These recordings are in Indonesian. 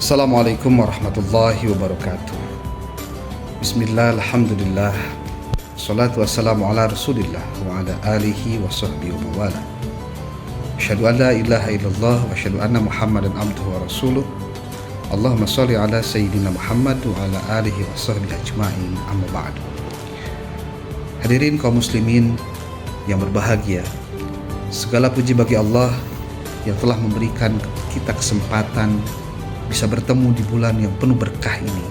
Assalamualaikum warahmatullahi wabarakatuh. Bismillah, alhamdulillah, salatu wassalamu ala rasulillah wa ala alihi wa sahbihi wa mawala. Asyhadu an la ilaha illallah wa asyhadu anna muhammadan abduhu wa rasuluh. Allahumma sholli ala sayyidina Muhammad wa ala alihi wa sahbihi ajma'in, amma ba'du. Hadirin kaum muslimin yang berbahagia, segala puji bagi Allah yang telah memberikan kita kesempatan bisa bertemu di bulan yang penuh berkah ini.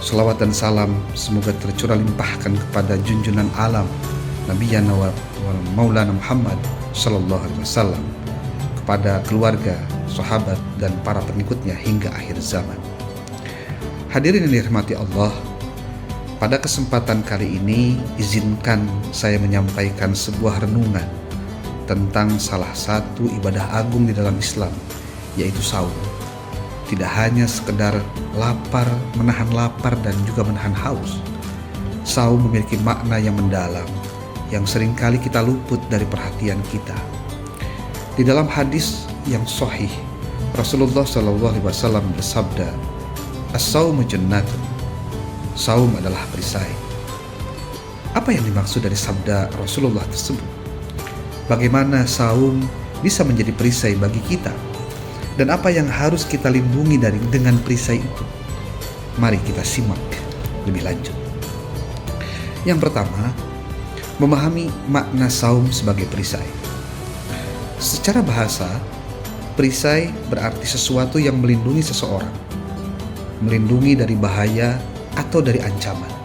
Salawat dan salam semoga tercurah limpahkan kepada junjungan alam Nabi wa Maulana Muhammad sallallahu alaihi wasallam, kepada keluarga, sahabat dan para pengikutnya hingga akhir zaman. Hadirin yang dirahmati Allah, pada kesempatan kali ini izinkan saya menyampaikan sebuah renungan tentang salah satu ibadah agung di dalam Islam, yaitu saum. Tidak hanya sekedar lapar, menahan lapar dan juga menahan haus. Saum memiliki makna yang mendalam, yang seringkali kita luput dari perhatian kita. Di dalam hadis yang sahih, Rasulullah SAW bersabda, "As-saumu jannatun." Saum adalah perisai. Apa yang dimaksud dari sabda Rasulullah tersebut? Bagaimana saum bisa menjadi perisai bagi kita? Dan apa yang harus kita lindungi dengan perisai itu? Mari kita simak lebih lanjut. Yang pertama, memahami makna saum sebagai perisai. Secara bahasa, perisai berarti sesuatu yang melindungi seseorang, melindungi dari bahaya atau dari ancaman.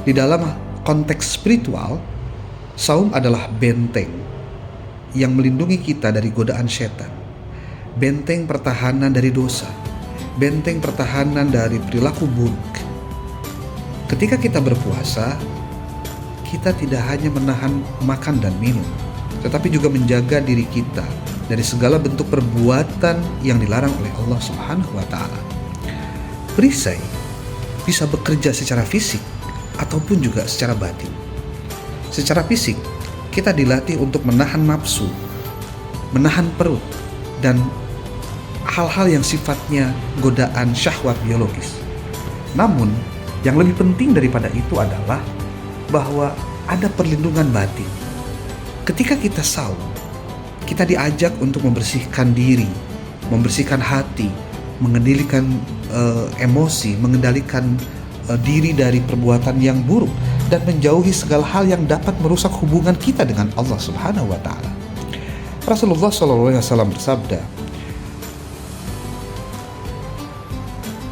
Di dalam konteks spiritual, saum adalah benteng yang melindungi kita dari godaan setan, benteng pertahanan dari dosa, benteng pertahanan dari perilaku buruk. Ketika kita berpuasa, kita tidak hanya menahan makan dan minum, tetapi juga menjaga diri kita dari segala bentuk perbuatan yang dilarang oleh Allah Subhanahu wa Ta'ala. Perisai bisa bekerja secara fisik ataupun juga secara batin. Secara fisik, kita dilatih untuk menahan nafsu, menahan perut, dan hal-hal yang sifatnya godaan syahwat biologis. Namun, yang lebih penting daripada itu adalah bahwa ada perlindungan batin. Ketika kita saum, kita diajak untuk membersihkan diri, membersihkan hati, mengendalikan emosi, mengendalikan diri dari perbuatan yang buruk, dan menjauhi segala hal yang dapat merusak hubungan kita dengan Allah Subhanahu wa Ta'ala. Rasulullah SAW bersabda,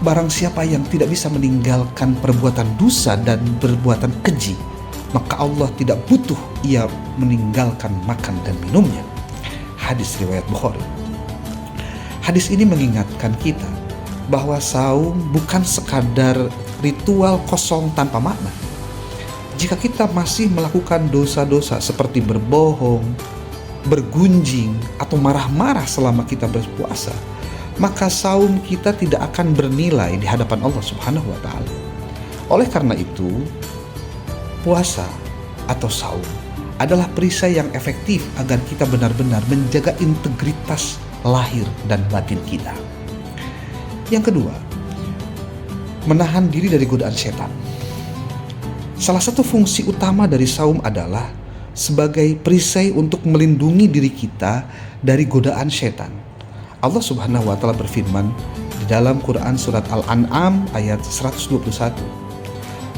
"Barang siapa yang tidak bisa meninggalkan perbuatan dosa dan perbuatan keji, maka Allah tidak butuh ia meninggalkan makan dan minumnya." Hadis riwayat Bukhari. Hadis ini mengingatkan kita bahwa saum bukan sekadar ritual kosong tanpa makna. Jika kita masih melakukan dosa-dosa seperti berbohong, bergunjing, atau marah-marah selama kita berpuasa, maka saum kita tidak akan bernilai di hadapan Allah Subhanahu wa Ta'ala. Oleh karena itu, puasa atau saum adalah perisai yang efektif agar kita benar-benar menjaga integritas lahir dan batin kita. Yang kedua, menahan diri dari godaan setan. Salah satu fungsi utama dari saum adalah sebagai perisai untuk melindungi diri kita dari godaan setan. Allah Subhanahu wa Ta'ala berfirman di dalam Quran surat Al-An'am ayat 121,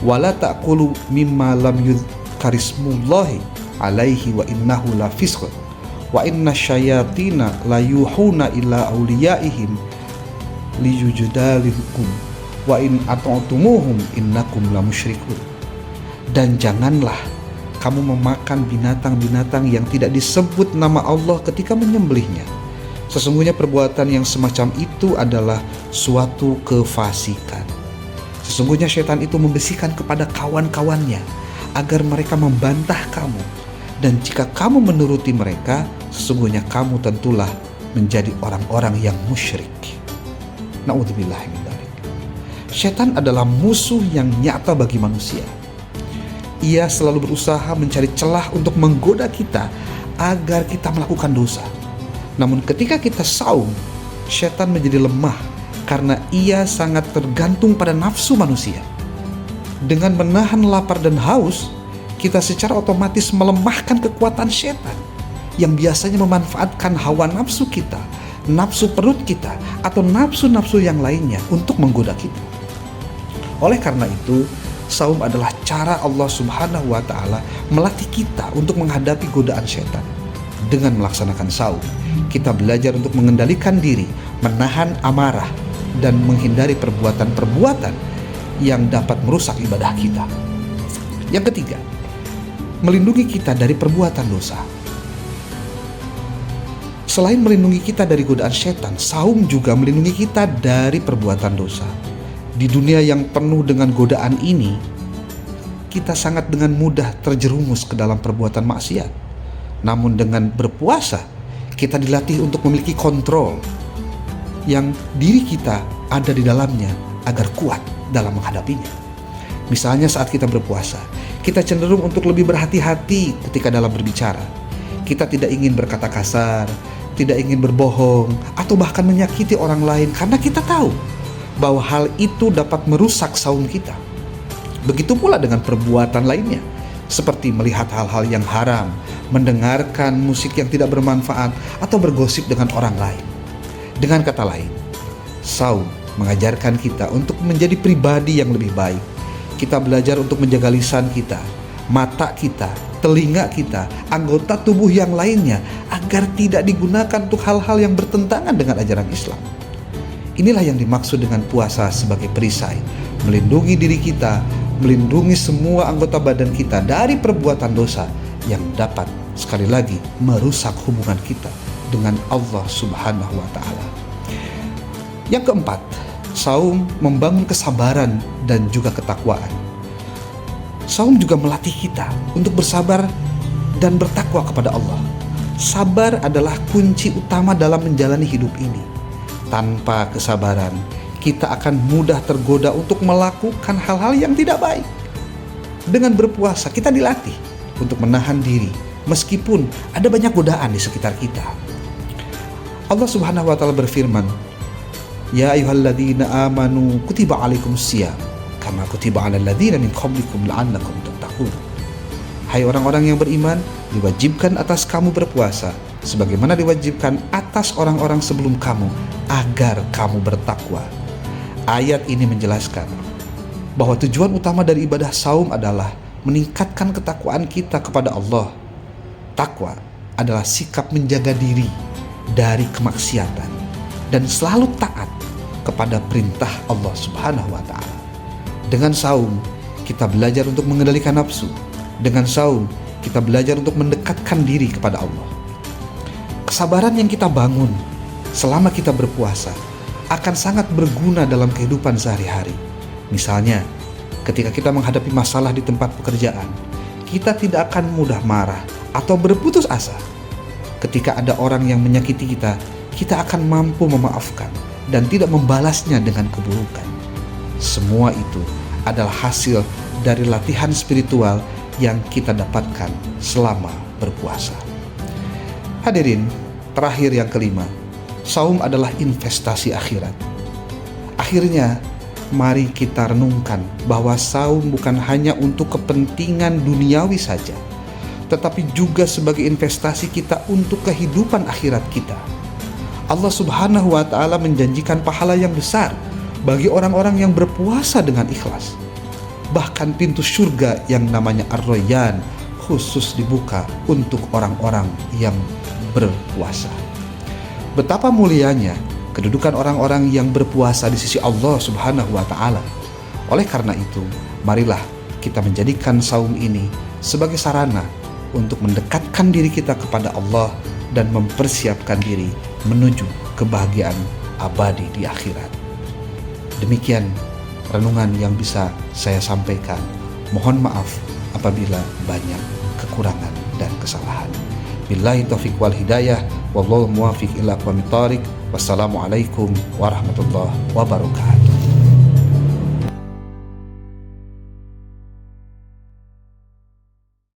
"Wala ta'kulu mimma lam yudhkarismullahi alaihi wa innahu la fisq wa inna syayatina la yuhuna ila awliyaihim liyujadalikum wa in ata'tumuhum innakum la musyrikun." Dan janganlah kamu memakan binatang-binatang yang tidak disebut nama Allah ketika menyembelihnya. Sesungguhnya perbuatan yang semacam itu adalah suatu kefasikan. Sesungguhnya syaitan itu membisikkan kepada kawan-kawannya agar mereka membantah kamu. Dan jika kamu menuruti mereka, sesungguhnya kamu tentulah menjadi orang-orang yang musyrik. Na'udzubillah min dzalik. Syaitan adalah musuh yang nyata bagi manusia. Ia selalu berusaha mencari celah untuk menggoda kita agar kita melakukan dosa. Namun ketika kita saum, syaitan menjadi lemah karena ia sangat tergantung pada nafsu manusia. Dengan menahan lapar dan haus, kita secara otomatis melemahkan kekuatan setan yang biasanya memanfaatkan hawa nafsu kita, nafsu perut kita, atau nafsu-nafsu yang lainnya untuk menggoda kita. Oleh karena itu, saum adalah cara Allah Subhanahu wa Ta'ala melatih kita untuk menghadapi godaan setan. Dengan melaksanakan saum, kita belajar untuk mengendalikan diri, menahan amarah, dan menghindari perbuatan-perbuatan yang dapat merusak ibadah kita. Yang ketiga, melindungi kita dari perbuatan dosa. Selain melindungi kita dari godaan setan, saum juga melindungi kita dari perbuatan dosa. Di dunia yang penuh dengan godaan ini, kita sangat dengan mudah terjerumus ke dalam perbuatan maksiat. Namun dengan berpuasa, kita dilatih untuk memiliki kontrol yang diri kita ada di dalamnya agar kuat dalam menghadapinya. Misalnya saat kita berpuasa, kita cenderung untuk lebih berhati-hati ketika dalam berbicara. Kita tidak ingin berkata kasar, tidak ingin berbohong, atau bahkan menyakiti orang lain karena kita tahu bahwa hal itu dapat merusak saum kita. Begitu pula dengan perbuatan lainnya, seperti melihat hal-hal yang haram, mendengarkan musik yang tidak bermanfaat, atau bergosip dengan orang lain. Dengan kata lain, saum mengajarkan kita untuk menjadi pribadi yang lebih baik. Kita belajar untuk menjaga lisan kita, mata kita, telinga kita, anggota tubuh yang lainnya agar tidak digunakan untuk hal-hal yang bertentangan dengan ajaran Islam. Inilah yang dimaksud dengan puasa sebagai perisai, melindungi diri kita, melindungi semua anggota badan kita dari perbuatan dosa yang dapat sekali lagi merusak hubungan kita dengan Allah Subhanahu wa Ta'ala. Yang keempat, saum membangun kesabaran dan juga ketakwaan. Saum juga melatih kita untuk bersabar dan bertakwa kepada Allah. Sabar adalah kunci utama dalam menjalani hidup ini. Tanpa kesabaran, kita akan mudah tergoda untuk melakukan hal-hal yang tidak baik. Dengan berpuasa, kita dilatih untuk menahan diri meskipun ada banyak godaan di sekitar kita. Allah Subhanahu wa Ta'ala berfirman, Ya ayyuhalladzina amanu kutiba alaikumusiyam kama kutiba alal ladzina min qablikum la'allakum tattaqun. Hai orang-orang yang beriman, diwajibkan atas kamu berpuasa sebagaimana diwajibkan atas orang-orang sebelum kamu agar kamu bertakwa. Ayat ini menjelaskan bahwa tujuan utama dari ibadah saum adalah meningkatkan ketakwaan kita kepada Allah. Takwa adalah sikap menjaga diri dari kemaksiatan dan selalu taat kepada perintah Allah Subhanahu wa Ta'ala. Dengan saum, kita belajar untuk mengendalikan nafsu. Dengan saum, kita belajar untuk mendekatkan diri kepada Allah. Kesabaran yang kita bangun selama kita berpuasa akan sangat berguna dalam kehidupan sehari-hari. Misalnya, ketika kita menghadapi masalah di tempat pekerjaan, kita tidak akan mudah marah atau berputus asa. Ketika ada orang yang menyakiti kita, kita akan mampu memaafkan dan tidak membalasnya dengan keburukan. Semua itu adalah hasil dari latihan spiritual yang kita dapatkan selama berpuasa. Hadirin, terakhir yang kelima, saum adalah investasi akhirat. Akhirnya, mari kita renungkan bahwa saum bukan hanya untuk kepentingan duniawi saja, tetapi juga sebagai investasi kita untuk kehidupan akhirat kita. Allah Subhanahu wa Ta'ala menjanjikan pahala yang besar bagi orang-orang yang berpuasa dengan ikhlas. Bahkan pintu surga yang namanya Ar-Rayyan khusus dibuka untuk orang-orang yang berpuasa. Betapa mulianya kedudukan orang-orang yang berpuasa di sisi Allah Subhanahu wa Ta'ala. Oleh karena itu, marilah kita menjadikan saum ini sebagai sarana untuk mendekatkan diri kita kepada Allah dan mempersiapkan diri menuju kebahagiaan abadi di akhirat. Demikian renungan yang bisa saya sampaikan. Mohon maaf apabila banyak kekurangan dan kesalahan. Billahi taufiq wal hidayah, wallahu muwaffiq ila aqwamit thoriq. Wassalamualaikum warahmatullahi wabarakatuh.